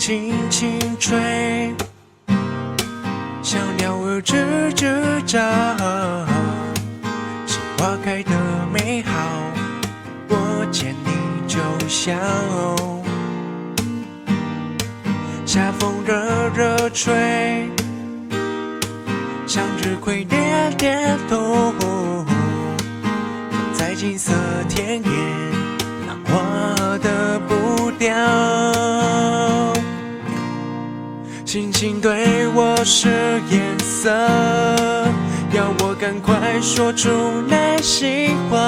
轻轻吹，小鸟儿吱吱叫，是花开的美好，我见你就笑。夏风热热吹，向日葵点点头，在金色田野浪花的步调。星星对我使眼色，要我赶快说出内心话。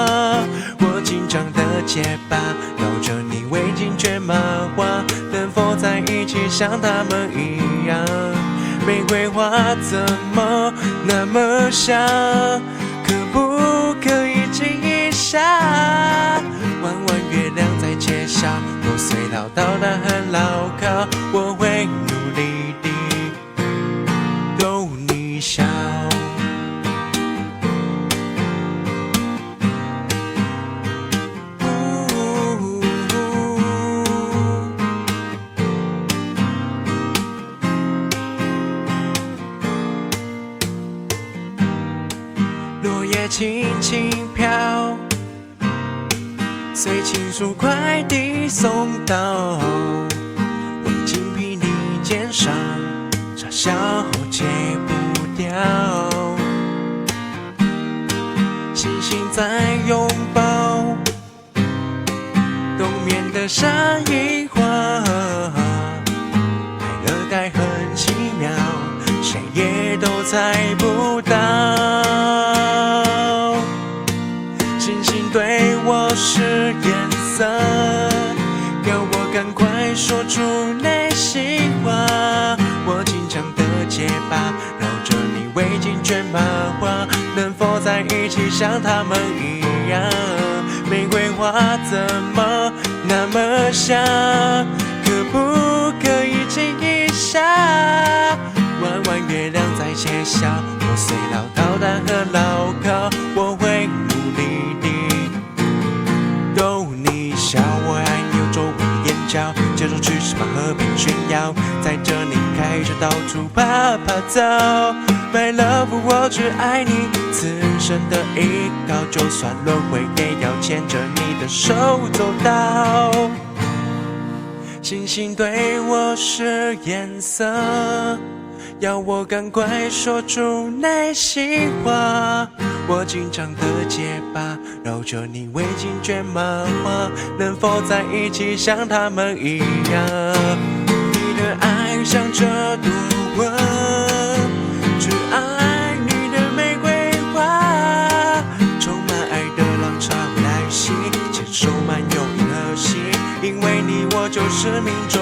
我紧张的结巴，绕着你围巾卷麻花，能否在一起像他们一样？玫瑰花怎么那么香？可不可以亲一下？弯弯月亮在街上，我虽唠叨但很牢靠，我会努力地逗你笑。落叶轻轻飘，随情书快递送到，围巾披你肩上，傻笑戒不掉。星星在拥抱，冬眠的山樱花，爱乐该很奇妙，谁也都猜不到。星星对我使眼色，要我赶快说出内心话。我紧张的结巴，绕着你围巾卷麻花，能否在一起像他们一样？玫瑰花怎么那么香？可不可以亲一下？弯弯月亮在街上，我虽唠叨但很牢靠，我会努力地逗你笑。我爱你有皱纹的眼角，接受去什么和平炫耀，在这里开着到处啪啪走。My love， 我只爱你，此生的依靠，就算轮回也要牵着你的手走到。星星对我使眼色，要我赶快说出内心话。我紧张的结巴，绕着你围巾卷麻花，能否在一起像他们一样？你的爱像这朵花，只爱你的玫瑰花，充满爱的浪潮会来袭，牵手漫游银河系，因为你我就是命中